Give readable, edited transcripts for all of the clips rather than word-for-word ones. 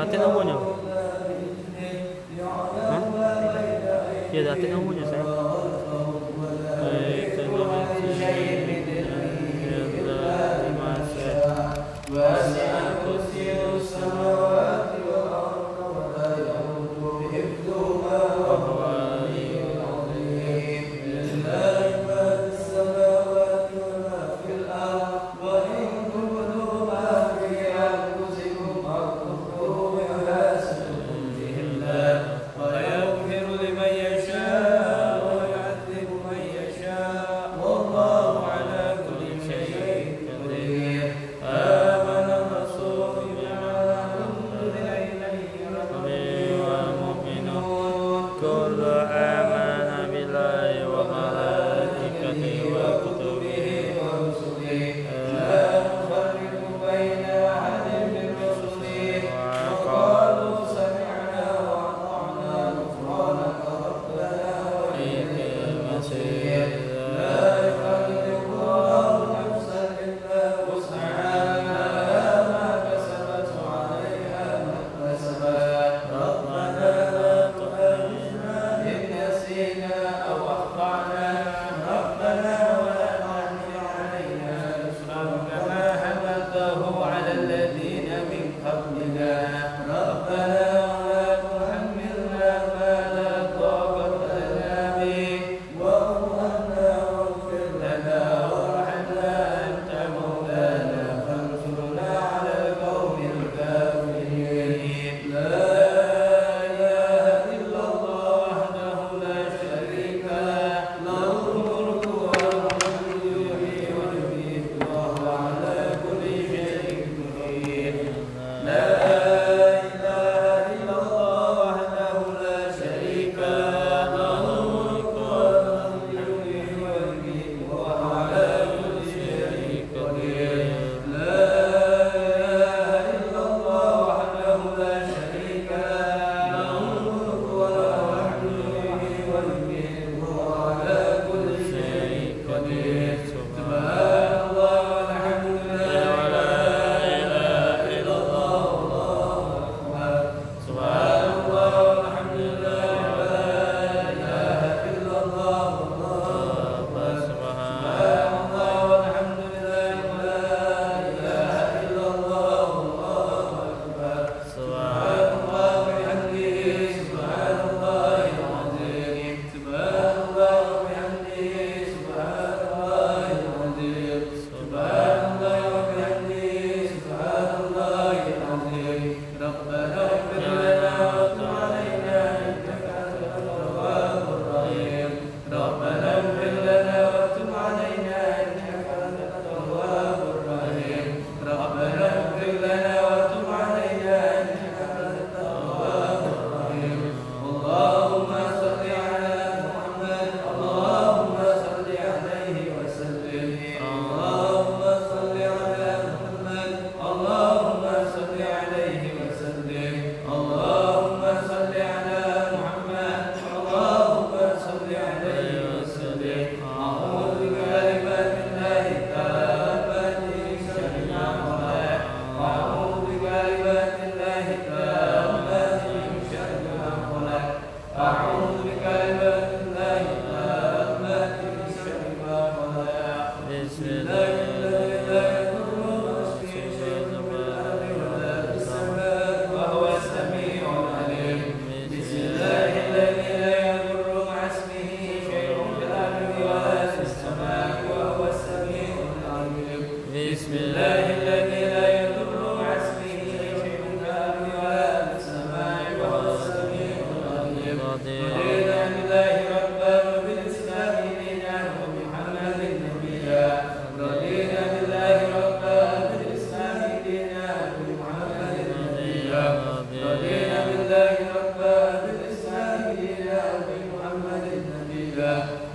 datin namanya. Hah? Ya datin namanya saya. Baik, terima kasih.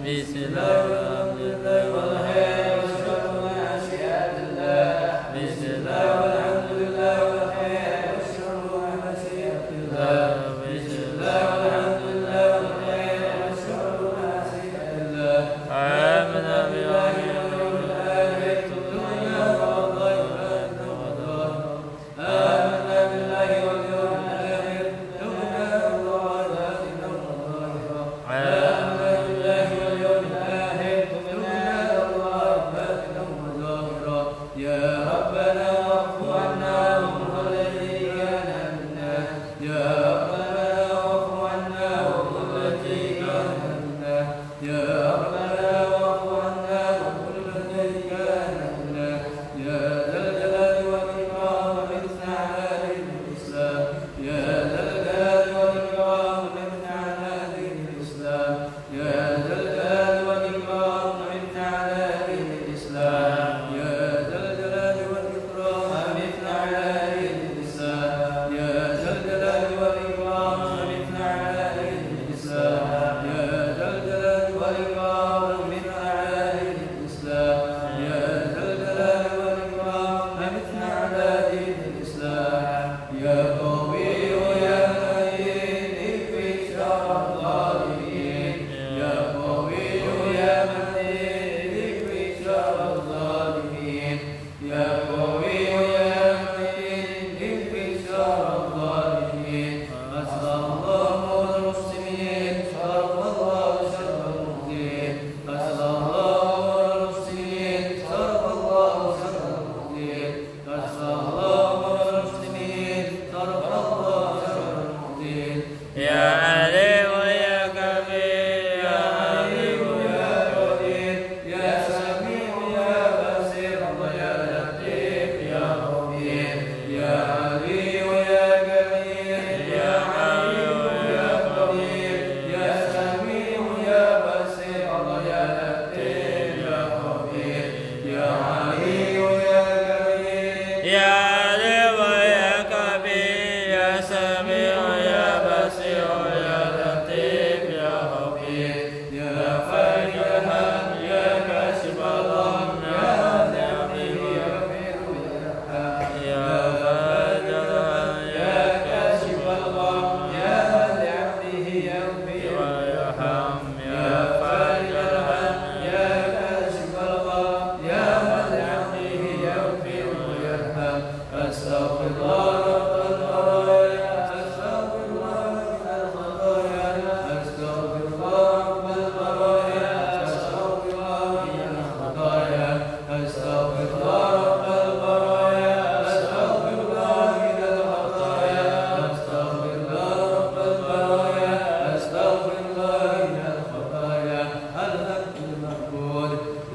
Bismillahirrahmanirrahim.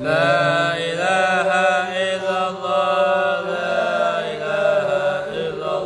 La ilaha illallah, la ilaha illallah.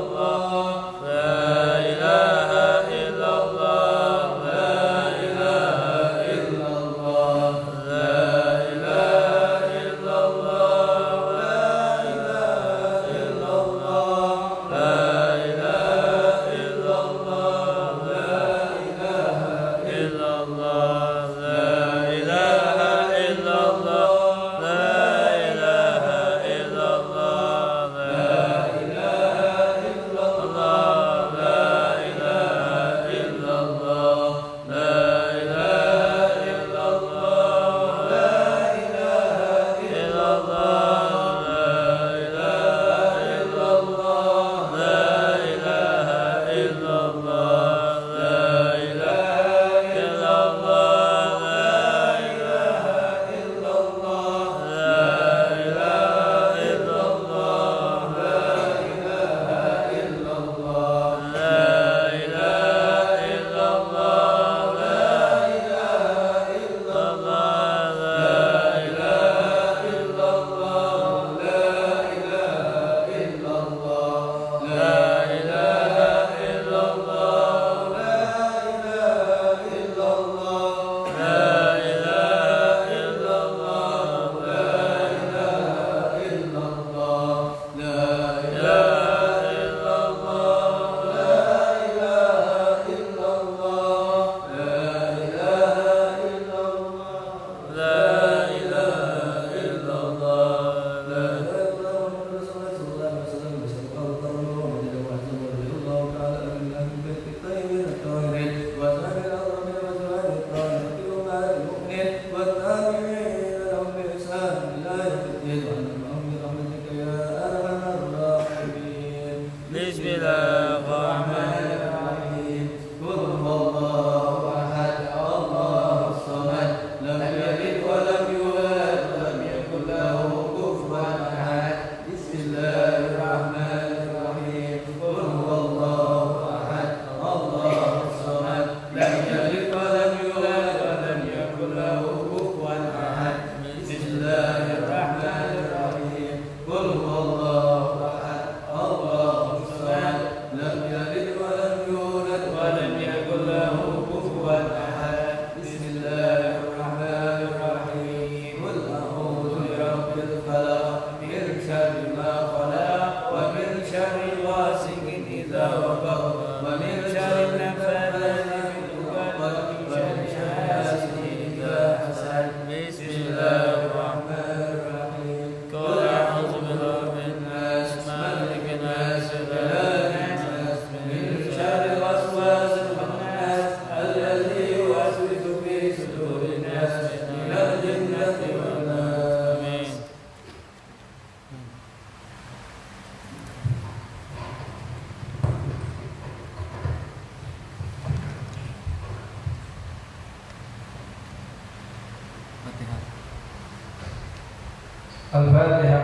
الفاتحة.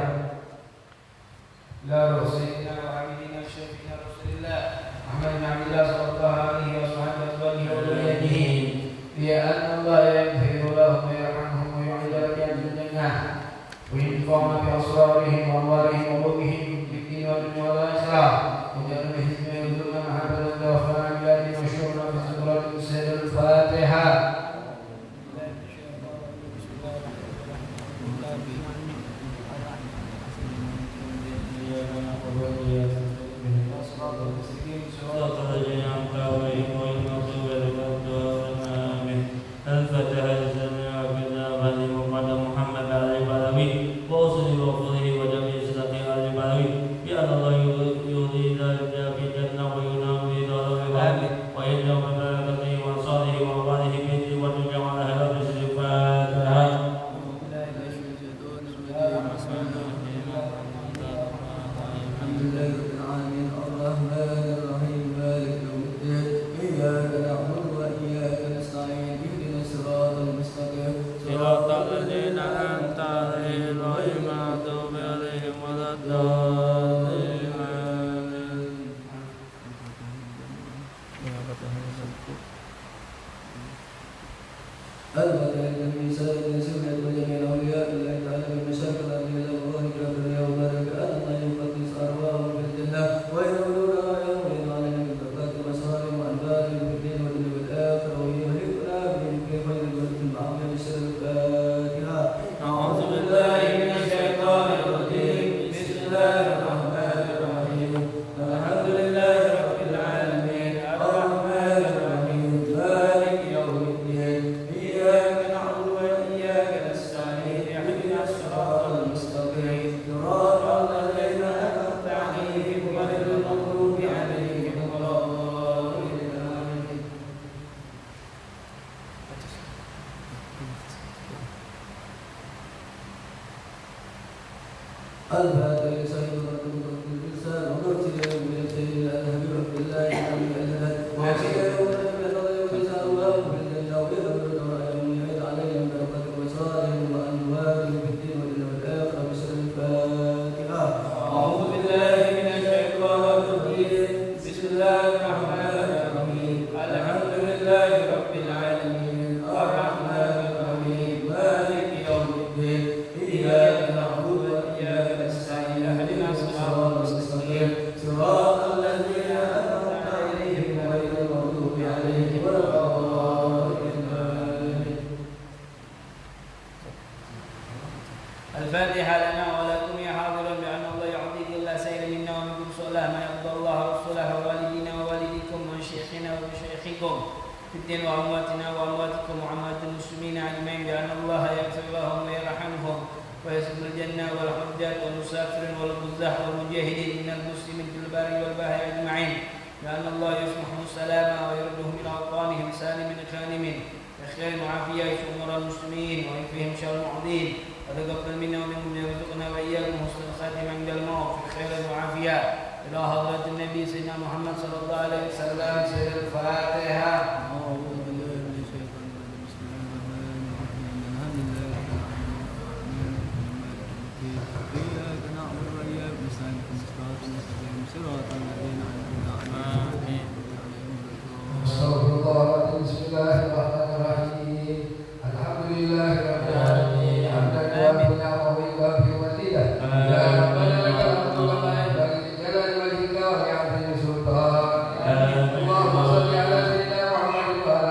لا رسولنا وحبيبنا الشفيع رسول الله محمد بن عبد الله صلى الله عليه وصحبه أزواجه وذريته بأن الله يغفر لهم ويرحمهم ويعيد درجات الجنة وينفعنا بأسرارهم وأموالهم وقلوبهم في الدين والدنيا والآخرة وجعل بحزبه يرزقنا محبة وفاء بلاد وشكرنا في سورة السيد الفاتحة. الفاتحة لنا ولكم يا حاضرا بأن الله يعطي كل سائل منا ومنكم سؤاله ما يرضى الله ورسوله ووالدينا ووالديكم وشيخنا وشيخكم في الدين وأمواتنا وأمواتكم وأموات المسلمين أجمعين بأن الله يغفر لهم ويرحمهم ويسكن الجنة والحجاج والمسافرين والقزاح والمجاهدين من المسلمين في البر والبحر أجمعين بأن الله يسمحهم السلامة ويردهم إلى أوطانهم سالم غانم بخير وعافية أمور المسلمين ويكفيهم شر المعضين وتقبل منا ومنكم يرزقنا وإياكم حسن الخاتمة عند الموت في خير وعافية إلى حضرة النبي سيدنا محمد صلى الله عليه وسلم سيد الفاتحة. بسم الله الرحمن الرحيم. الحمد لله رب العالمين حمدا يوافي نعمه ويوافي مزيده. يا ربنا لك الحمد كما ينبغي لجلال وجهك ولعظيم سلطانك. اللهم صل على سيدنا محمد وعلى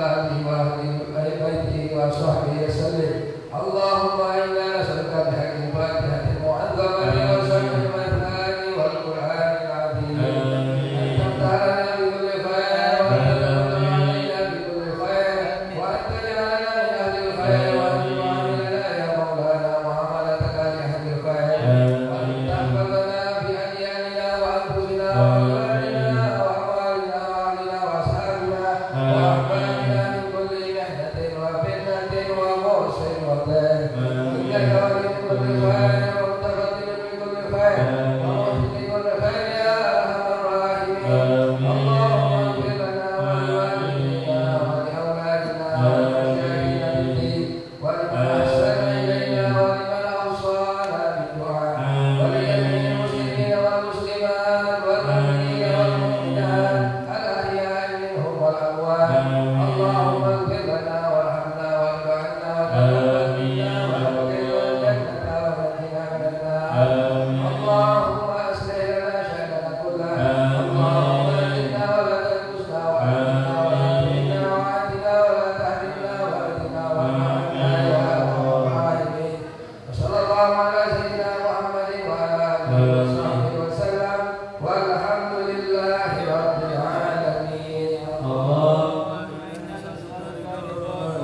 وصحبه وسلم والحمد لله رب العالمين. اللهم إنا نسألك رضاك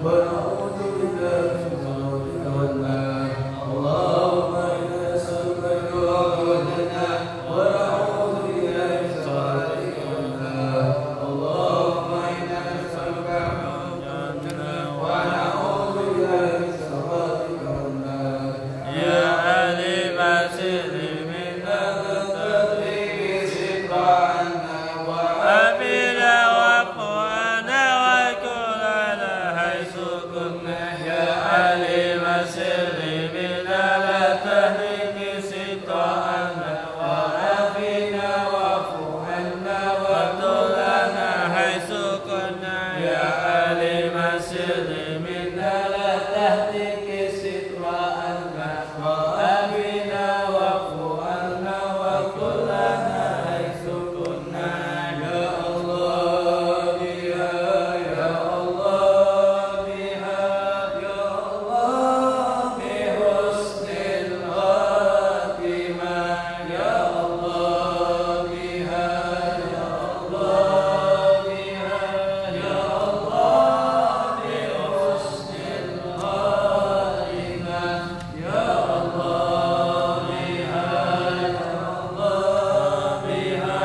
ونعوذ بك من سخطك والنار. اللهم إنا نسألك رضاك والجنة ونعوذ بك من سخطك والنار. اللهم إنا نسألك الجنة ونعوذ بك من سخطك والنار. يا عالم سر من التدريب ستر عنا وأبنا وقوانا وكلنا حيث كنا. يا عالم سر من التهليك ستر عنا وأبنا وقوانا وكلنا حيث كنا. يا عالم سر من التهليك ستر عنا وأبنا وقوانا وكلنا حيث كنا. يا الله بها يا الله بها يا الله بحسن الخاتمة. يا الله بها يا الله بها يا الله بحسن الخاتمة. يا الله بها يا الله بها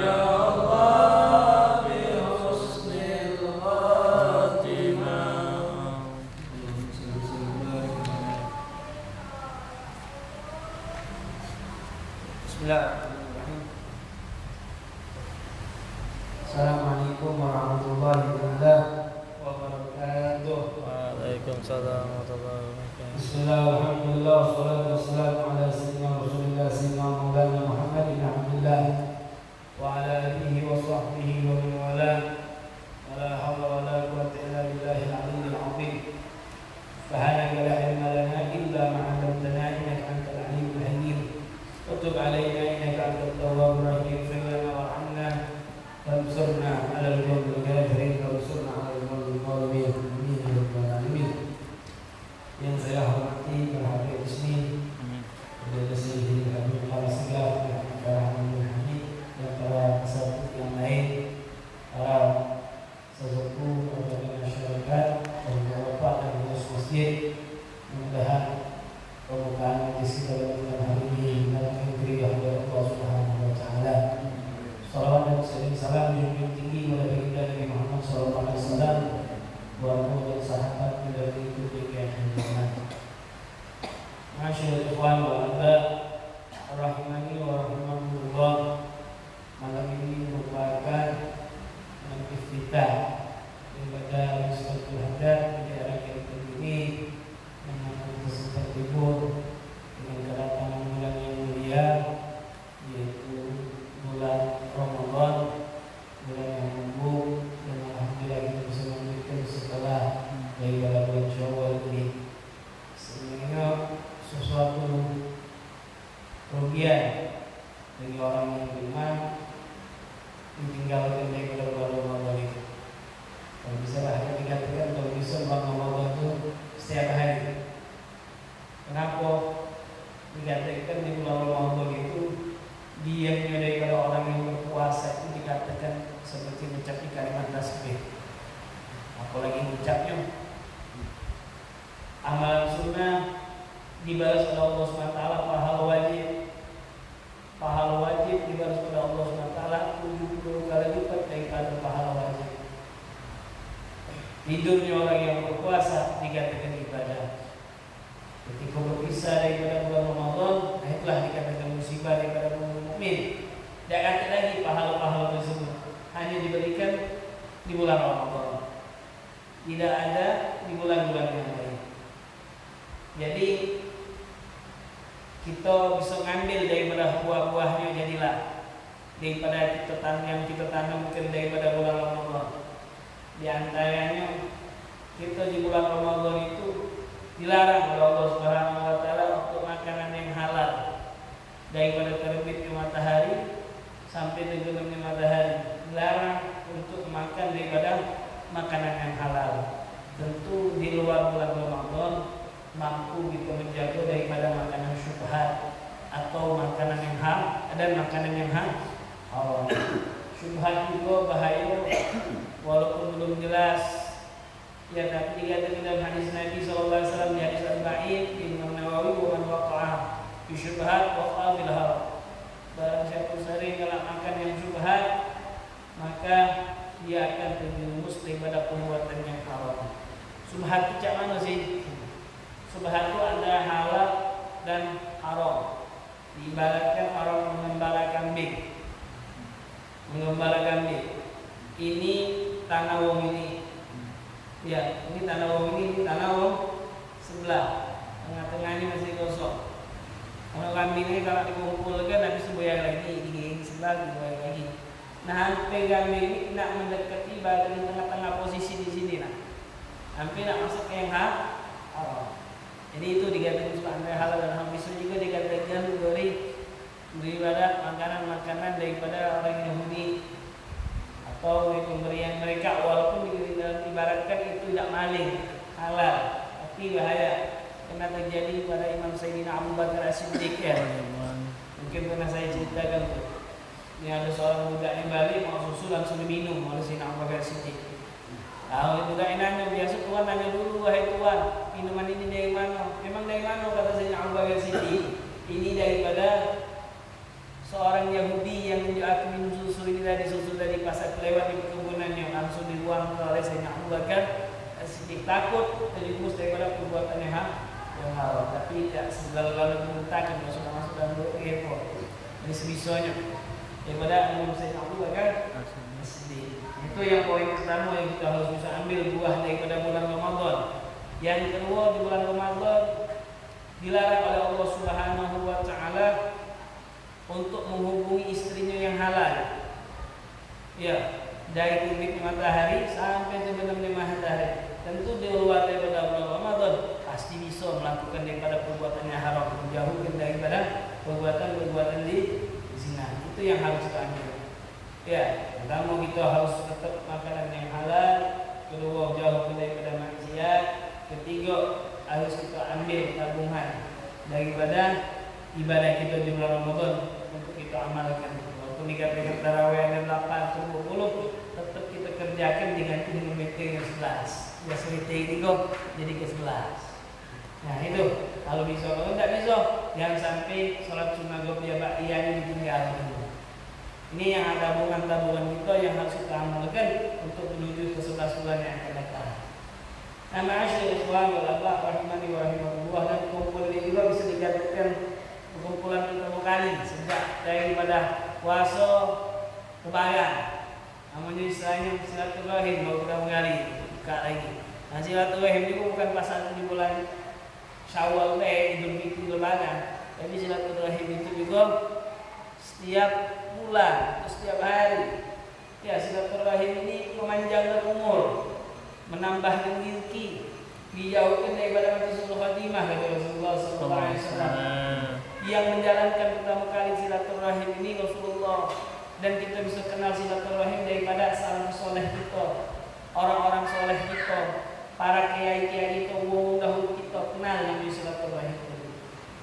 يا الله بحسن الخاتمة. Bismillahirrahmanirrahim. Assalamualaikum warahmatullahi wabarakatuh. Waalaikumsalam warahmatullahi wabarakatuh. Bismillah, alhamdulillah, wassalatu wassalamu ala sayyidina rasulillah sayyidina maulana Muhammad bin Abdullah wa ala alihi wa sahbihi wa man wala. Wala hawla wala quwwata illa billahil aliyyil azim. Subhanaka la ilma lana illa ma 'allamtana innaka antal alimul hakim. Tub alaina innaka antat tawwabur rahim. Ighfir lana warhamna wansurna 'alal qawmil kafirin wansurna 'alal qawmil zalimin. Amin ya rabbal alamin. Yang saya hormati para hadirin di sini, Saudara Sayyidina Habib Al-Sigaf dan para hadirin hadir dan para peserta yang lain, para sesepuh warga masyarakat dan bapak dan pengurus masjid. Mudah-mudahan pembukaan majlis kita pada hari ini dalam negeri Allah Subhanahu wa taala. Salawat dan salam yang tinggi kepada baginda Nabi Muhammad sallallahu alaihi wasallam, warahmatullahi dan sahabat dari itu yang dimuliakan. Masyaallah ikhwan wa ahbab rahimani wa rahimakumullah. Malam ini merupakan malam iftitah daripada Wismatul Hadad di daerah kita ini yang kita terhibur dengan kedatangan bulan yang mulia, yaitu bulan Ramadan, bulan yang lembut, dan alhamdulillah kita bisa melanjutkan setelah daripada bulan Syawal ini. Sebenarnya sesuatu kerugian bagi orang yang beriman ditinggalkan daripada bulan Ramadan itu. Kalau bisa lah dikatakan kalau bisa bulan Ramadan itu setiap hari. Kenapa dikatakan di bulan Ramadan itu diamnya daripada orang yang berpuasa itu dikatakan seperti mengucapkan kalimat tasbih. Apalagi mengucapnya amalan sunnah dibalas oleh Allah SWT, pahala wajib dibalas oleh Allah SWT 70 kali lipat daripada pahala wajib. Tidurnya orang yang berpuasa dikatakan ibadah. Ketika berpisah daripada bulan Ramadan, itulah dikatakan musibah daripada kaum mukmin. Tidak ada lagi pahala-pahala tersebut, hanya diberikan di bulan Ramadan. Tidak ada di bulan-bulan yang lain. Jadi kita bisa ngambil daripada buah-buahnya, jadilah daripada yang kita tanamkan daripada bulan Ramadan. Di antaranya kita di bulan Ramadan itu dilarang oleh Allah Subhanahu wa taala untuk makanan yang halal, daripada terbitnya matahari sampai tenggelamnya matahari. Dilarang untuk makan daripada makanan yang halal. Tentu di luar bulan Ramadan mampu kita menjaga daripada makanan syubhat, atau makanan yang dan makanan yang haram. Syubhat juga bahaya walaupun belum jelas. Ya, tapi dikatakan dalam hadis Nabi SAW di hadis Al-Ba'id Imam Nawawi wa man waqa'a fi syubhat waqa'a fil haram. Barang siapa sering kalau makan yang syubhat, maka dia akan terjerumus daripada perbuatan yang haram. Syubhat itu macam mana sih? Syubhat itu antara halal dan haram. Diibaratkan orang mengembala kambing. Ini tanah wong ini. Ya, ini tanah wong ini tanah wong sebelah. Tengah-tengah ini masih kosong. Kalau kambing ini kalau dikumpulkan habis dibayar lagi, di sebelah dibayar lagi. Nah, hampir kambing ini nak mendekati bagian tengah-tengah posisi di sini nah. Hampir nak masuk ke yang haram. Jadi itu dikatakan sebagai halal dan haram. Bisa juga dikatakan daripada makanan-makanan daripada orang Yahudi atau pemberian mereka, walaupun diibaratkan itu tidak maling, halal, tapi bahaya. Pernah terjadi pada Imam Sayyidina Abu Bakar As-Siddiq ya. Mungkin pernah saya ceritakan tuh. Ini ada seorang budak yang balik mau susu langsung diminum oleh Sayyidina Abu Bakar As-Siddiq. Lalu budak ini nanya, biasa tuan tanya dulu, wahai tuan, minuman ini dari mana? Memang dari mana? Kata Sayyidina Abu Bakar As-Siddiq. Ini daripada seorang Yahudi yang menjual aku minum susu ini dari susu dari pasar kelewat di perkebunannya, langsung dibuang oleh Sayyidina Abu Bakar As-Siddiq. Takut terjerumus daripada perbuatan yang haram, tapi tidak segala-galanya dimuntahkan, sudah masuk dalam airport dari sebisanya daripada Imam Sayyidina Abu Bakar As-Siddiq. Itu yang poin pertama yang kita harus bisa ambil buah daripada bulan Ramadan. Yang kedua, di bulan Ramadan dilarang oleh Allah Subhanahu wa taala untuk menghubungi istrinya yang halal. Ya, dari terbit matahari sampai terbenam matahari. Tentu di luar daripada bulan Ramadan pasti bisa melakukan daripada perbuatan yang haram, menjauhkan daripada perbuatan di zina. Itu yang harus kita ambil. Ya, pertama kita harus tetap makanan yang halal, kedua jauhkan daripada maksiat, ketiga harus kita ambil tabungan daripada ibadah kita di bulan Ramadan untuk kita amalkan. Walaupun dikatakan tarawih ada 8 atau 20, tetap kita kerjakan dengan meter yang 11. Ya seperti 3 jadi ke 11. Nah itu kalau bisa, kalau tidak bisa jangan sampai sholat sunnah qobliyah ba'diyahnya ditinggal. Ini yang ada tabungan-tabungan kita yang harus kita amalkan untuk menuju ke 11 bulan yang akan datang. Nah, ma'asyil ikhwan wal akhwat rahimani wa rahimakumullah, dan kumpulan ini juga bisa dijadikan kumpulan pertama kali sejak daripada puasa lebaran. Namanya istilahnya silaturahim, baru kita mengali buka lagi. Nah, silaturahim itu bukan pasal di bulan Syawal Idul Fitri lebaran, tapi silaturahim itu juga setiap bulan, setiap hari. Ya, silaturahim ini memanjangkan umur, menambahkan rezeki, dijauhkan daripada mati sunnah khatimah kata Rasulullah SAW. Yang menjalankan pertama kali silaturahim ini Rasulullah, dan kita bisa kenal silaturahim daripada salafus soleh kita, orang-orang soleh kita, para kiai-kiai kita, wong dahulu kita kenal yang silaturahim itu.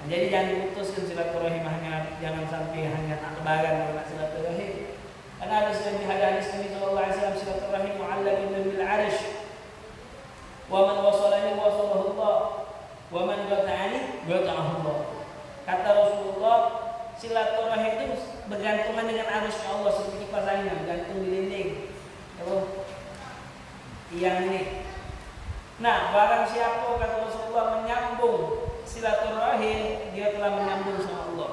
Nah, jadi jangan putuskan silaturahim hanya, jangan sampai hanya lebaran dengan silaturahim. Karena ada sebuah hadis Nabi sallallahu alaihi wasallam, silaturahim mu'allaqun bil 'arsy. Wa man wasalani wasalahu Allah, wa man qata'ani qata'ahu Allah. Kata Rasulullah, silaturahim itu bergantungan dengan arusnya Allah seperti kipas angin gantung di dinding. Yang ini. Nah, barang siapa kata Rasulullah menyambung silaturahim, dia telah menyambung sama Allah.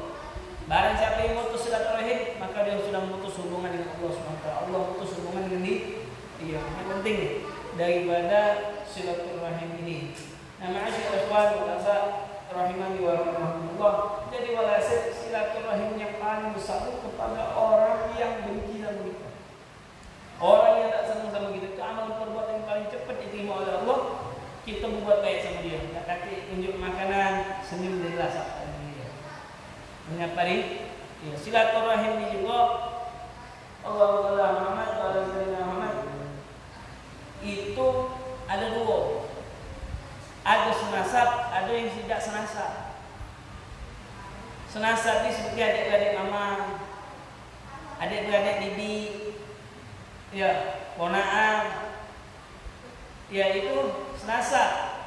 Barang siapa yang memutus silaturahim, maka dia sudah memutus hubungan dengan Allah SWT. Allah memutus hubungan dengan dia. Yang penting nih, daripada silaturahim ini. Nah, ma'asyil ikhwan wal akhwat rahimani wa rahimakumullah. Jadi walhasil silaturahim yang paling besar itu kepada orang yang benci sama kita. Orang yang tak senang sama kita, itu amal perbuatan yang paling cepat diterima oleh Allah. Kita berbuat baik sama dia. Tak kata tunjuk makanan, senyum dia rasa dia. Mengapa ni? Ya, silaturahim ini juga Allah Muhammad itu ada dua. Ada senasab, ada yang tidak senasab. Senasab itu seperti adik-adik mama, adik-beradik bibi, ya, ponaan, ya itu senasab.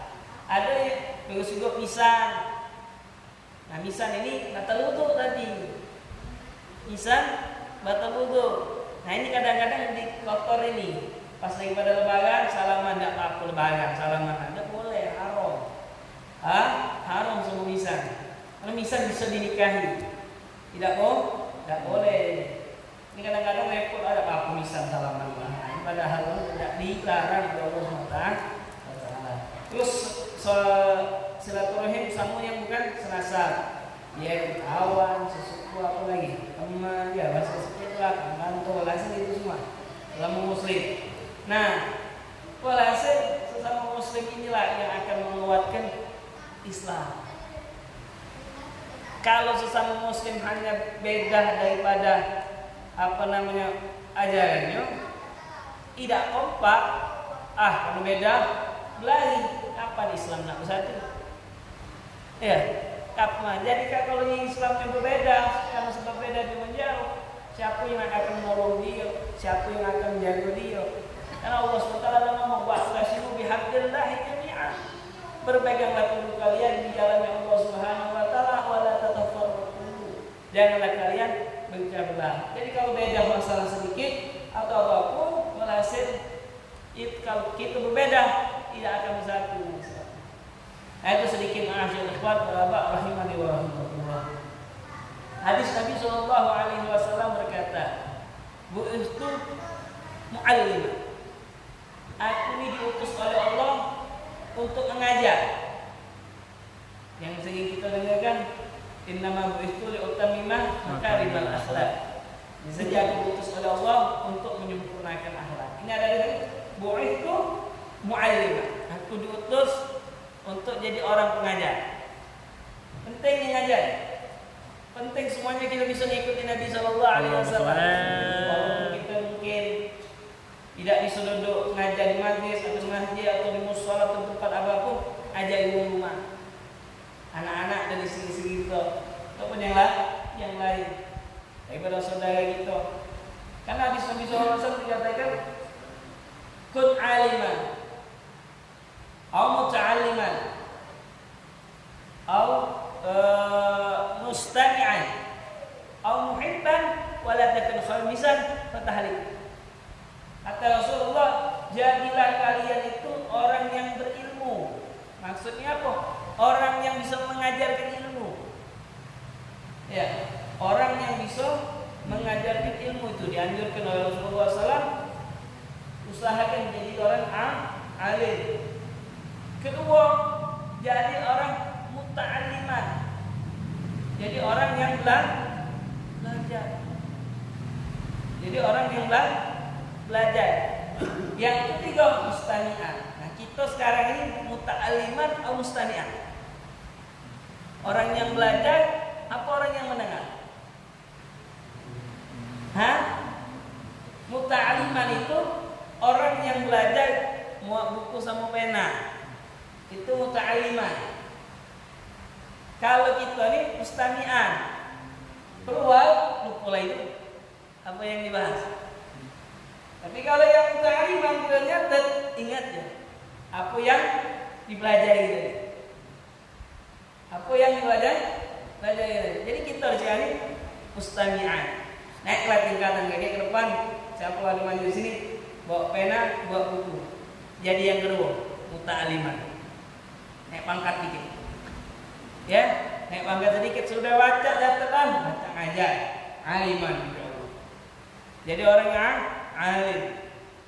Ada yang terus juga pisan. Nah, pisan ini batal wudu tadi. Pisan batal wudu. Nah, ini kadang-kadang di kotor ini. Pas lagi pada lebaran, salaman enggak apa-apa lebaran, salaman enggak boleh, haram. Haram semua pisan. Karena pisan bisa dinikahi. Tidak boleh. Ini kadang-kadang repot ada apa pisan salaman. Nah, padahal tidak dilarang oleh Allah SWT. Terus silaturahim sama yang bukan senasab, ya kawan, sesuatu apa lagi, teman, ya bahasa seperti itulah, kantor, hasil itu semua sesama muslim. Nah, hasil sesama muslim inilah yang akan menguatkan Islam. Kalau sesama muslim hanya beda daripada ajarannya, tidak kompak, kalau beda berlari. Kapan Islam nak bersatu? Ya, kapan? Jadi kalau Islam yang berbeda, karena sebab beda dia menjauh. Siapa yang akan menolong dia? Siapa yang akan menjaga dia? Karena Allah SWT ngomong, wa'tasimu bihablillahi jami'an. Berpeganglah teguh kalian di jalan yang Allah Subhanahu wa taala, wa la tatafarraqu. Janganlah kalian berpecah belah. Jadi kalau beda masalah sedikit atau apapun, walhasil kalau kita berbeda tidak akan bersatu. Nah, itu sedikit ma'asyiral ikhwan wa rahimani wa rahmatullah. Hadis Nabi sallallahu alaihi wasallam berkata, "Bu'ithtu mu'allim." Aku ini diutus oleh Allah untuk mengajar. Yang sering kita dengarkan, "Innama bu'ithtu li'utammima makarimal akhlaq." Sejak diutus oleh Allah untuk menyempurnakan akhlak. Ini ada dari bu'ithtu mu'allim. Aku diutus untuk jadi orang pengajar. Penting mengajar. Penting semuanya kita bisa mengikuti Nabi sallallahu alaihi wasallam. Walaupun kita mungkin tidak bisa duduk ngajar di majlis atau di masjid atau di mushola atau tempat apapun, ajar di rumah. Anak-anak dari sini-sini kita ataupun yang lain daripada saudara kita. Karena hadis Nabi sallallahu alaihi wasallam dikatakan, "Kun aliman atau muta'alliman atau mustami'an atau muhibban wala takun khamisan fatahlik." Kata Rasulullah, jadilah kalian itu orang yang berilmu. Maksudnya apa? Orang yang bisa mengajarkan ilmu. Ya, orang yang bisa mengajarkan ilmu itu dianjurkan oleh Rasulullah SAW. Usahakan jadi orang alim. Kedua, jadi orang muta'alliman. Jadi orang yang belajar. Jadi orang yang belajar. Yang ketiga, mustami'an. Nah, kita sekarang ini muta'alliman atau mustami'an? Orang yang belajar apa orang yang mendengar? Muta'alliman itu orang yang belajar muat buku sama pena. Itu muta'alliman. Kalau kita ini mustami'an, keluar lupa lah itu apa yang dibahas. Tapi kalau yang muta'alliman kita nyatet, ingat ya apa yang dipelajari tadi. Apa yang dipelajari? Jadi kita harus cari mustami'an. Naiklah tingkatan kaki ke depan. Siapa lagi maju di sini? Bawa pena, bawa buku. Jadi yang kedua, muta'alliman. Naik pangkat dikit. Ya, naik pangkat sedikit sudah baca catatan, baca ngajar. Aliman. Jadi orang yang alim.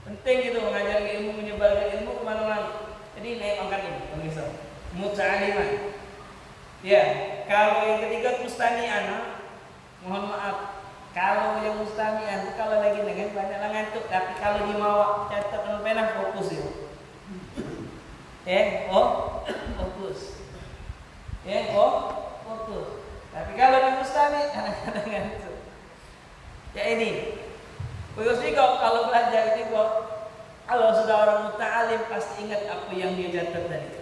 Penting itu mengajar ilmu, menyebarkan ilmu kemana-mana. Jadi naik pangkat ini, pemirsa. Muta'alliman. Ya, kalau yang ketiga mustami'an, mohon maaf. Kalau yang mustami'an, kalau lagi dengan banyak ngantuk, tapi kalau dibawa catatan pena fokus ya. Fokus. Fokus. Tapi kalau yang mustami' kadang-kadang ngantuk. Ya ini. Khususnya kalau belajar itu kalau sudah orang muta'alim pasti ingat apa yang dia catat tadi.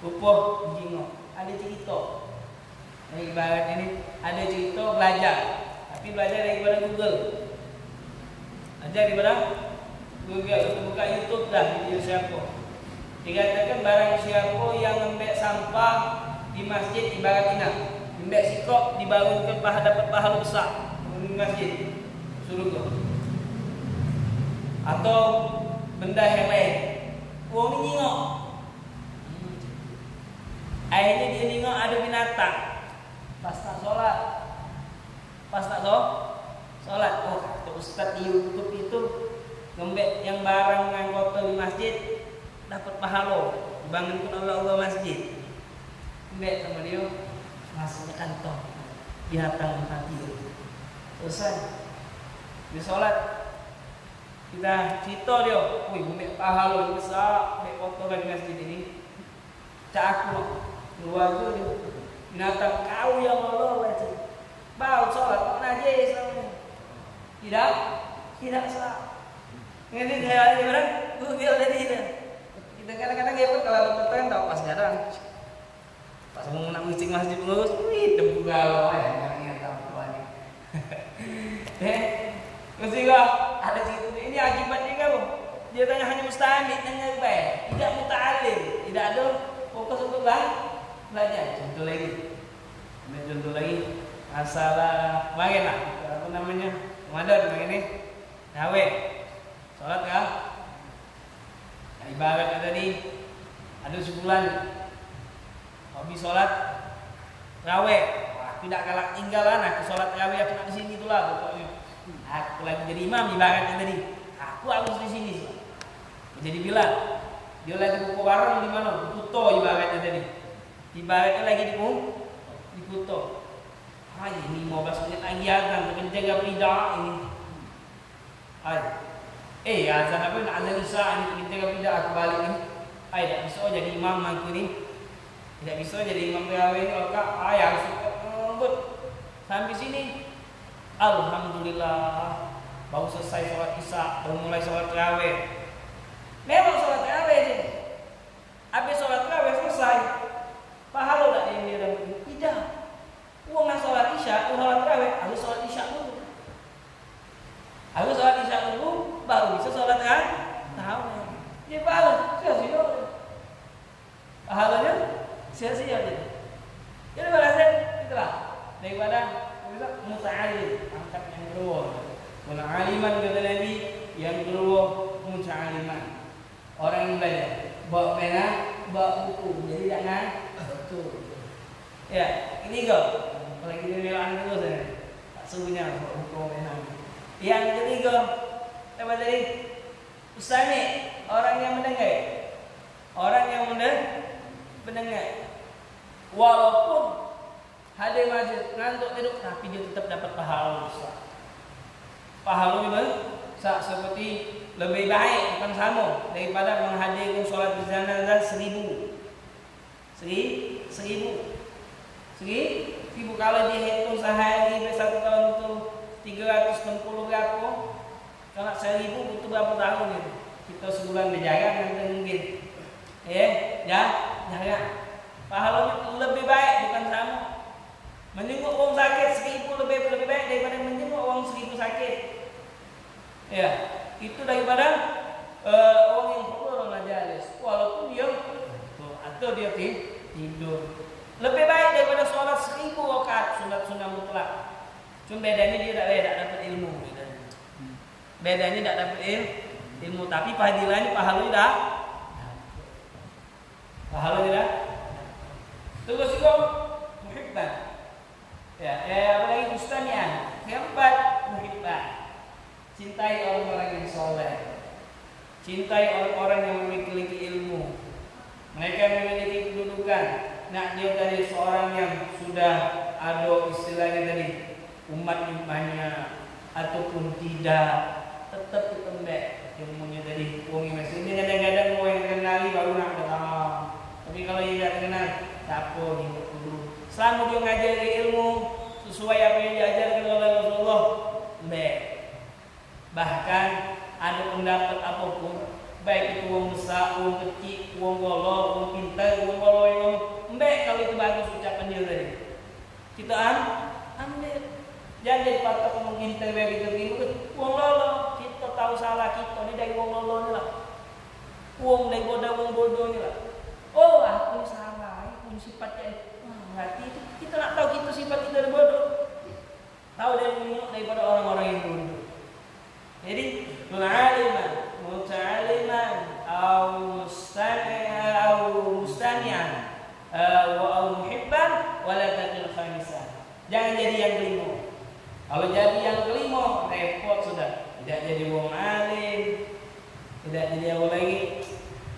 Lupa jingo, ada cerita. Ibarat ini ada cerita belajar, tapi belajar daripada Google. Belajar daripada Google, buka YouTube dah video siapa. Dikatakan barang siapa yang ambil sampah di masjid ibarat ina, ambil sikok dibangunkan dapat pahala besar di masjid surga. Atau benda yang lain. Wong ni tengok. Akhirnya dia tengok ada binatang. Pas tak solat. Solat. Oh, kata ustaz di YouTube itu ngembek yang barang yang kotor di masjid dapat pahala. Dibangunkan oleh Allah masjid. Ngembek sama dia masuk ke kantong. Binatang mati. Selesai. Dia solat. Kita cerita dia, wih, ambil pahala besar, ambil kotoran di masjid ini. Cak aku keluar tu dia, binatang kau yang Allah baca. Bau solat, najis sama. Tidak sah. Ini dia orang, biar tadi dia. Kita kadang-kadang dia pun kalau bertanya tahu pas sekarang. Pas mau nak ngecek masjid pengurus, wih, debu galau ya, yang tahu apa ni. Mesti kau ada cerita ini akibatnya kau. Dia tanya hanya mustahil, tanya baik. Tidak muta'alim, tidak ada fokus untuk belajar. Contoh lagi. Masalah bagaimana? Apa namanya? Ramadan begini. Tawe. Salat kah? Ya, ibarat tadi ada sebulan hobi salat tarawih. Wah, tidak kalah tinggalan aku salat tarawih aku nak di sini itulah pokoknya. Aku lagi jadi imam ibaratnya tadi. Aku harus di sini. Jadi bilang dia lagi buku barang di mana? Di Kuto ibaratnya tadi. Ibaratnya lagi di Kuto. Ini 15 menit lagi azan, kena jaga bidah ini. Azan apa? Azan Isya ini kena jaga bidah aku balik ni. Tak bisa jadi imam aku ni. Tidak bisa jadi imam tarawih kalau kak harus ngebut sampai sini. Alhamdulillah baru selesai sholat Isya, baru mulai sholat tarawih. Memang sholat tarawih je. Habis sholat tarawih selesai, pahala tak dia dapat? Tidak. Uang nak sholat Isya, sholat tarawih harus sholat Isya dulu. Harus sholat Isya dulu, baru bisa sholat tarawih. Dia pahala sia-sia. Pahalanya sia-sia je. Jadi balasan itulah daripada muta'alim, angkat yang kedua. Wal aliman kata Nabi, yang kedua muta'aliman. Orang yang belajar, bawa pena, bawa buku, jadi jangan betul. Ya, ini kau. Kalau kita bilang terus ya, tak suruhnya bawa buku pena. Yang ketiga, apa tadi? Ustaz ni orang yang mendengar, mendengar. Walaupun hadir majlis ngantuk tidur, tapi dia tetap dapat pahala besar. Pahala besar seperti lebih baik bukan sama daripada menghadirkan solat jenazah 1000. 1000 kalau dihitung sehari satu tahun itu 360 berapa? Kalau 1000 butuh berapa tahun itu? Kita sebulan berjaga nanti mungkin. Jangan. Pahalanya lebih baik bukan sama. Menjenguk orang sakit 1000 lebih baik daripada menjenguk orang 1000 sakit. Ya, itu daripada orang yang perlu majalis. Walaupun dia atau dia tidur. Lebih baik daripada sholat 1000 rakaat sunat mutlak. Cuma bedanya dia tak dapat ilmu. Bedanya tak dapat ilmu, tapi fadilahnya pahalanya dah. Pahalanya dah. Terus juga muhibban. Ya, apa lagi mustami'an. Keempat, muhibban. Cintai orang-orang yang soleh. Cintai orang-orang yang memiliki ilmu. Mereka memiliki kedudukan. Nak dia dari seorang yang sudah ada istilahnya tadi umat-umatnya ataupun tidak, tetap ditembak ilmunya tadi. Wong ini kadang-kadang mau yang kenali baru nak datang. Tapi kalau dia tidak kenal, siapa dia dulu. Selama dia ngajari ilmu sesuai apa yang diajarkan oleh Rasulullah, baik. Bahkan ada pendapat apapun, baik itu uang besar, uang kecil, uang golok, uang pintar, uang golok, baik kalau itu bagus ucapan dia tadi. Kita ambil. Jangan jadi patok ngomong kita begitu. Wong lolo, kita tahu salah kita ni dari wong lolo ni lah. Wong dari wong bodoh ni lah. Oh, aku salah, aku sifatnya. Berarti itu kita nak tahu kita sifat kita dari bodoh. Tahu daripada orang-orang yang bodoh. Jadi, muta'aliman au mustani'an au muhibban wala taqil khamisan. Jangan jadi yang kelima. Kalau jadi yang kelima, repot sudah. Tidak jadi wong alim, tidak jadi apa lagi,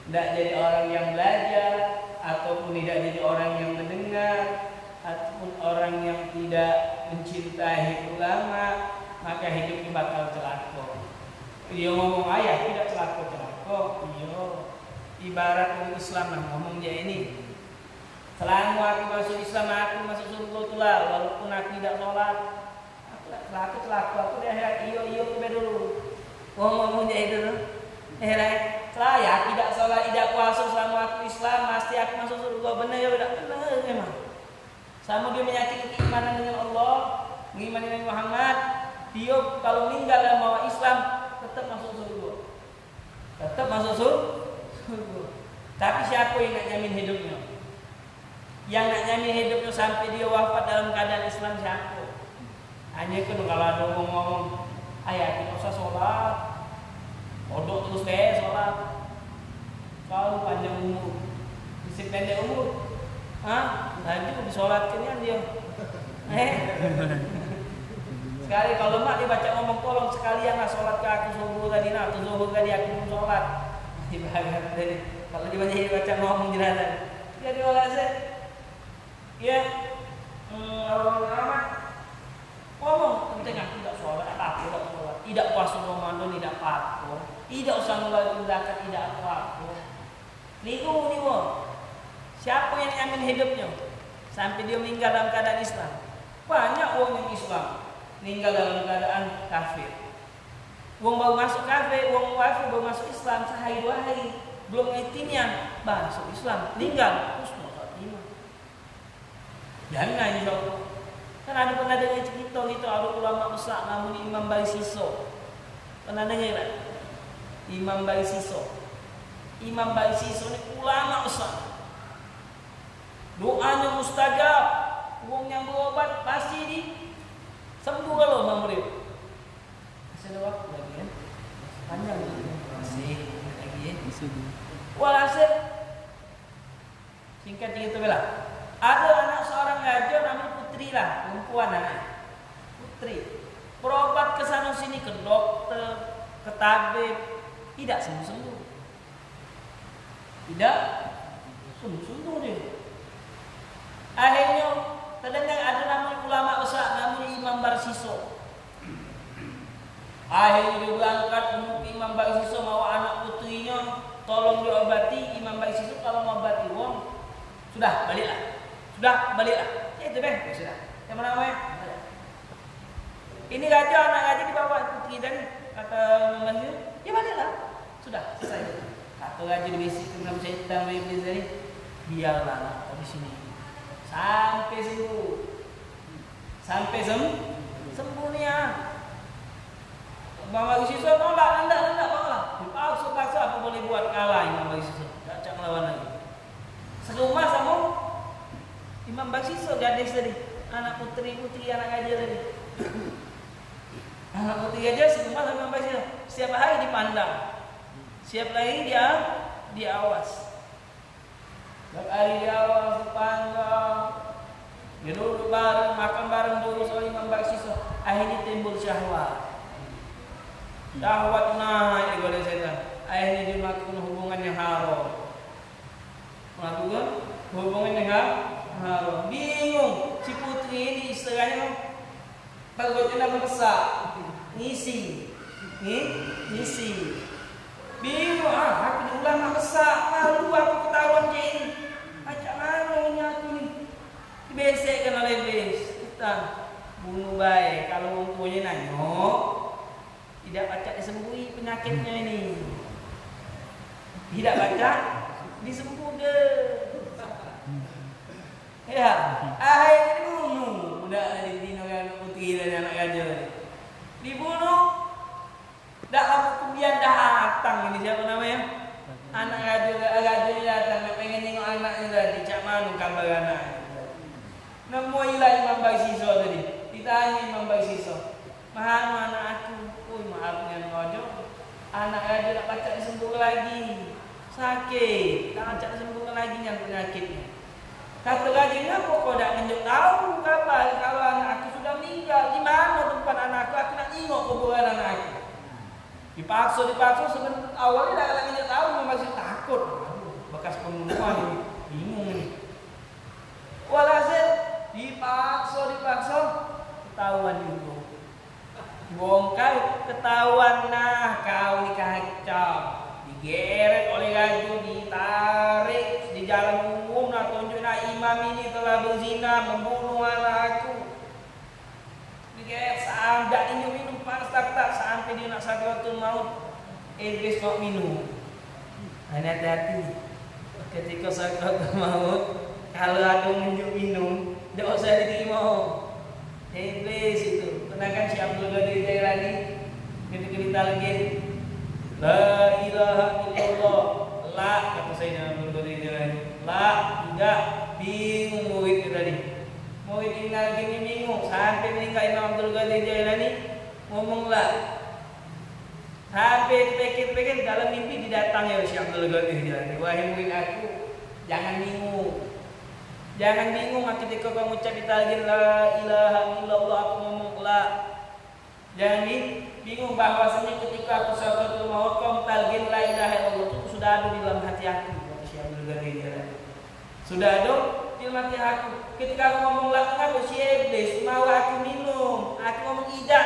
tidak jadi orang yang belajar, ataupun tidak jadi orang yang mendengar, ataupun orang yang tidak mencintai ulama, maka hidupnya bakal celaka. Dia ngomong ayah tidak celaka. Iya. Ibarat orang Islam lah ngomong dia ini. Selama aku masuk Islam, aku masuk surga itulah, walaupun aku tidak sholat, aku celaka. Aku di akhirat iyo dulu. Ngomong dia itu tuh. Saya tidak sholat, tidak puasa selama aku Islam, pasti aku masuk surga. Benar ya tidak? Benar memang. Sama dia menyakiti keimanan dengan Allah, mengimani Nabi Muhammad. Dia kalau meninggal dalam bawa Islam tetap masuk surga. Tetap masuk surga. Tapi siapa yang nak jamin hidupnya? Yang nak jamin hidupnya sampai dia wafat dalam keadaan Islam siapa? Hanya kan kalau ada ngomong, ayah kita usah sholat, odok terus deh sholat. Kalau panjang umur, isi pendek umur, nanti aku disolatkan kan dia. Sekali kalau mak dia baca ngomong tolong sekalian lah sholat ke aku subuh tadi nak atau zuhur tadi aku pun sholat. Dibahagian tadi. Kalau dia baca ngomong jenazah, jadi olasan. Ya, orang amat ngomong tentang tidak sholat, tidak sholat, tidak puasa Ramadan, tidak patuh, tidak usah ngeluarin zakat, tidak apa-apa. Niku. Siapa yang nyamin hidupnya sampai dia meninggal dalam keadaan Islam? Banyak orang yang Islam meninggal dalam keadaan kafir. Wong baru masuk kafir, wong kafir baru masuk Islam sehari dua hari, belum ngetinian masuk Islam, meninggal husnul khatimah. Jangan insyaAllah. Kan ada pernah dengar cerita gitu, ada ulama besar namanya Imam Baisiso. Pernah dengar tak? Imam Baisiso. Imam Baisiso ni ulama besar. Doanya mustajab. Wong yang berobat pasti di sembuh kalau mamrib. Masih ada waktu lagi ya? Panjang masih lagi ya? Walhasil singkat cerita bela. Ada anak seorang raja namanya Putri lah, perempuan anak. Putri. Berobat ke sana sini ke dokter, ke tabib, tidak sembuh-sembuh. Tidak sembuh-sembuh dia. Akhirnya terdengar ada nama ulama besar namanya Imam Baisiso. Akhirnya dia berangkat menuju Imam Baisiso mau anak putrinya tolong diobati. Imam Baisiso kalau mau obati wong sudah baliklah. Ya itu deh, sudah. Yang mana namanya? Ini raja, anak raja di bawah putri dan kata Imam Baisiso, ya baliklah. Sudah selesai. Kata raja dibisikkan dalam syaitan iblis tadi, biarlah anak di sini. Sampai sembuh ni ya. Imam Baisiso nolak, banglah. Dipaksa apa boleh buat, kalah Imam Baisiso. Tak cak melawan lagi. Serumah sama Imam Baisiso gadis tadi, anak putri anak raja tadi. Anak putri raja serumah sama Imam Baisiso. Setiap hari dipandang, setiap hari dia diawas. Setiap hari diawas, dipandang. Dia duduk bareng, makan bareng dulu sama Imam Baisiso. Akhirnya timbul syahwat. Syahwat naik kepada setan. Akhirnya dia melakukan hubungan yang haram. Bingung si putri ini istilahnya perutnya besar, ngisi. Bingung, aku di ulama besar, malu aku ketahuan kayak ini. Macam mana ini aku ni? Dibesekkan oleh iblis. Kita bunuh baik. Kalau mempunyai nanyok, tidak baca disembuhi penyakitnya ini. Tidak baca disembuh deh. Ya, akhirnya bunuh. Budak di dino yang putih dan anak gajah dibunuh. Dah lama kemudian datang ini siapa namanya? Anak gajah datang pengen tengok anaknya tadi. Cak manu gambar anak. Nemu ilah Imam Baisiso tadi. Ditanya Imam Baisiso, "Mahanu anak aku?" "Maaf dengan ngojo. Anak gajah nak pacak disembuh lagi. Sakit. Tak pacak disembuh lagi yang penyakitnya." Kata gajah, "Kenapa kau tak menunjuk tahu kapan kalau anak aku sudah meninggal? Di mana tempat anakku? Aku nak tengok kuburan anak aku." Dipaksa sebenarnya awalnya dah menunjuk tahu, masih takut. Aduh, bekas pembunuhan ini, bingung ini. Walhasil dipaksa ketahuan juga. Bongkar ketahuan, nah kau ni kacau. Digeret oleh gajah, ditarik di jalan umum, nak tunjuk nak imam ini telah berzina, membunuh anakku. Digeret sampai dia minum panas tak sampai dia nak sakratul maut. Iblis mau minum. Hati-hati ketika sakratul maut, kalau ada menunjuk minum, tak usah diterima. Iblis itu. Kenalkan si Abdul Qadir Jailani ketika ditalgin, "La ilaha illallah." La, kata Sayyidina Abdul Qadir Jailani. La, tidak. Bingung murid itu tadi. Murid ini lagi bingung sampai meninggal Imam Abdul Qadir Jailani ngomong la. Sampai pikir-pikir dalam mimpi didatangi oleh Syekh Abdul Qadir Jailani. "Wahai murid aku, jangan bingung. Jangan bingung ketika kamu ucap talqin la ilaha illallah, aku ngomong la. Jangan bingung bahwasanya ketika aku sakratul maut kamu talqin la ilaha illallah itu sudah ada di dalam hati aku." Kata Syekh Abdul Qadir Jailani. Sudah ada di dalam hati aku. Ketika aku ngomong la, kenapa si iblis mau aku minum? Aku ngomong ida.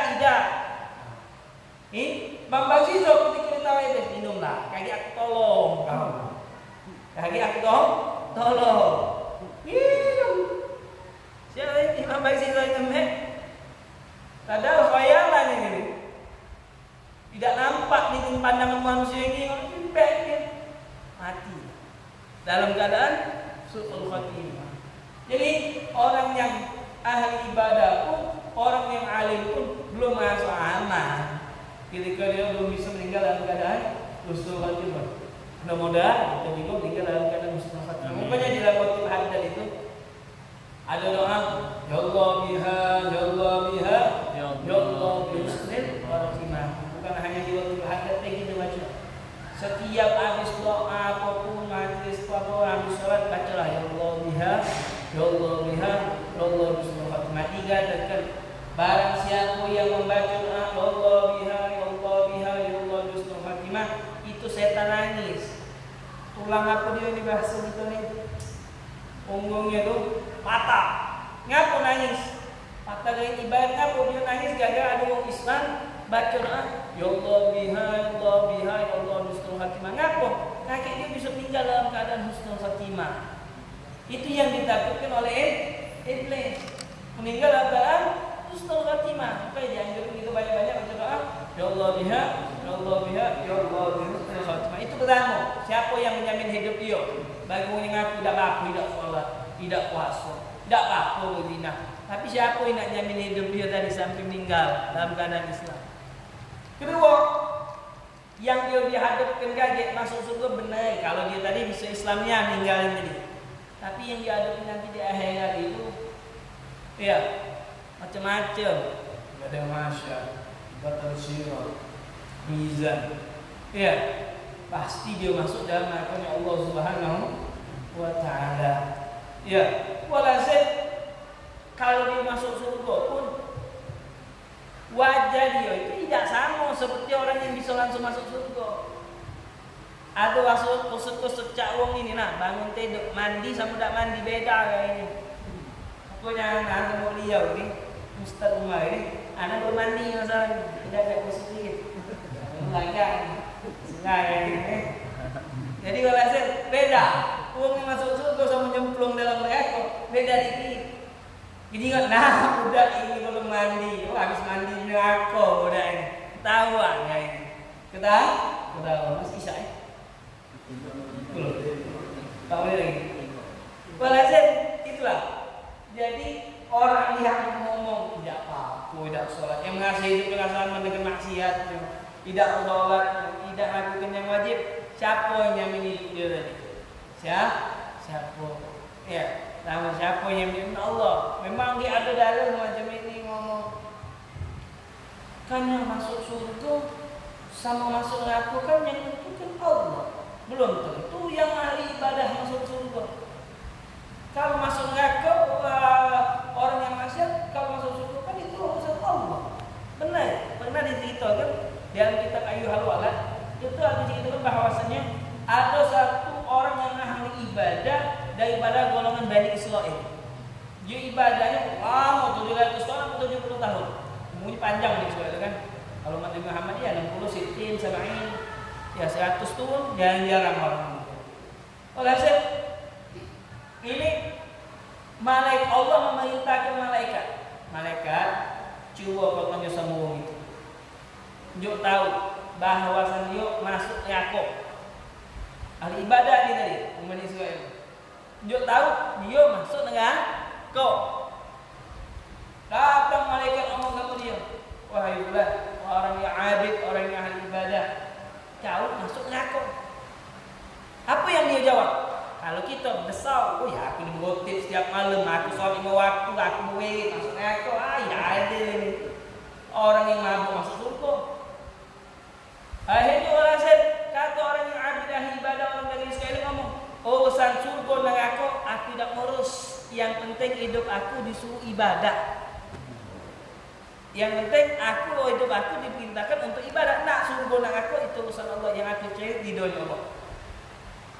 Bang Baisiso ketika ditawa iblis, minumlah. Kaki aku tolong kau. Kaki aku tolong. Minum. Siapa Imam Baisiso ini? Padahal khayalan ini. Tidak nampak di pandangan manusia ini, mati dalam keadaan su'ul khatimah. Jadi orang yang ahli ibadah pun, orang yang alim pun belum masuk aman ketika dia belum bisa meninggal dalam keadaan husnul khatimah. Mudah-mudahan kita juga meninggal dalam keadaan husnul khatimah. Makanya di dalam khutbah hadal itu ada doa, "Ya Allah biha, ya Allah biha, ya Allah bi husnul khatimah." Bukan hanya di khutbah hadal kita baca. Setiap habis doa apapun, majlis apapun, habis salat bacalah ya Allah biha, ya Allah biha, ya Allah bi husnul khatimah. Tiga tekan. Barang siapa yang membaca doa ya Allah biha, ya Allah biha, ya Allah bi husnul khatimah, itu setan nangis. Tulang apa dia ini bahasa kita nih? Punggungnya tuh patah. Ngapa nangis? Patah dari ibadah. Ngapa dia nangis? Gara-gara ada orang Islam baca doa ya Allah biha, ya Allah biha, ya Allah husnul khatimah. Ngapa? Kaki dia bisa meninggal dalam keadaan husnul khatimah. Itu yang ditakutkan oleh iblis. Meninggal dalam keadaan husnul khatimah. Maka dianjurkan itu banyak-banyak baca doa ya Allah biha, ya Allah biha, ya Allah husnul khatimah. Itu pertama. Siapa yang menjamin hidup dia? Bagi orang yang aku tidak apa, tidak sholat, tidak puasa, tidak apa berzina. Tapi siapa yang nak jamin hidup dia tadi sampai meninggal dalam keadaan Islam? Kedua, yang dia dihadapkan kaget masuk surga benar kalau dia tadi bisa Islamnya meninggalin tadi. Tapi yang dihadapi nanti di akhirat itu, ya macam-macam. Ada masya, batal sirah, Mizan, ya pasti dia masuk dalam neraka Allah Subhanahu wa Ta'ala. Ya, walhasil kalau dia masuk surga pun wajah dia itu tidak sama seperti orang yang bisa langsung masuk surga. Ada masuk kusut-kusut cak wong ini nah bangun tidur mandi sama tidak mandi beda kayaknya. Pokoknya anak mau liau ini Ustaz Umar ini anak bermandi masalah tidak ada kusut sedikit. Enggak. Jadi walhasil beda. Uang yang masuk surga sama nyemplung dalam neraka beda dikit. Jadi ingat, nah budak ini belum mandi. Oh habis mandi neraka budak ini. Ketahuan ya ini. Ketahuan Mas Isya ya. Belum. Tahu lagi. Walhasil itulah. Jadi Orang lihat ngomong tidak apa-apa, tidak sholat. Yang mengasih hidup dengan sama dengan maksiat, tidak sholat, tidak lakukan yang wajib. Siapa yang jamin hidup dia tadi? Siapa? Ya, nama siapa yang jamin? Allah. Memang dia ada dalil macam ini ngomong. Kan yang masuk surga sama masuk neraka kan yang tentukan Allah. Belum tentu yang ahli ibadah masuk surga. Kalau masuk neraka orang yang maksiat, kalau masuk surga kan itu urusan Allah. Benar, pernah diceritakan dalam kitab Ayyuhal Walad itu ada diceritakan bahwasanya ada satu orang yang ahli ibadah daripada golongan Bani Israel. Dia ibadahnya lama 700 tahun atau 70 tahun. Umurnya panjang nih Israel kan. Kalau Nabi Muhammad ya 60 sitin sab'in ya 100 tahun jarang-jarang orang. Oleh sebab ini malaikat Allah memerintahkan malaikat coba pokoknya semua itu. Juk tahu bahwa dia masuk Yakub. Ahli ibadah dia tadi, umat Israel. Juk tahu dia masuk dengan kau. Datang malaikat ngomong kepada dia, wahai fulan, orang yang abid, orang yang ahli ibadah, kau masuk neraka. Apa yang dia jawab? Kalau kita besar, oh ya aku digotip setiap malam, aku sholat 5 waktu, aku berwirid masuk neraka. Ya ada ini. Orang yang mabuk masuk surga. Akhirnya orang kata orang yang abid ahli ibadah, orang dari Israel ngomong, urusan surga neraka aku tidak ngurus. Yang penting hidup aku disuruh ibadah. Yang penting hidup aku diperintahkan untuk ibadah. Nak surga neraka itu urusan Allah, yang aku cari di dunia Allah.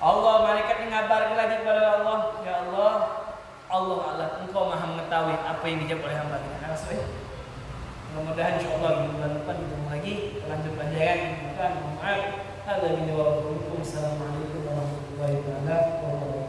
Allah malaikat mengabarkan lagi kepada Allah, ya Allah, Engkau Maha mengetahui apa yang dijawab oleh hamba. Mudah-mudahan insyaallah bulan depan ketemu lagi lanjut pelajaran. Mohon maaf. Assalamualaikum warahmatullahi wabarakatuh.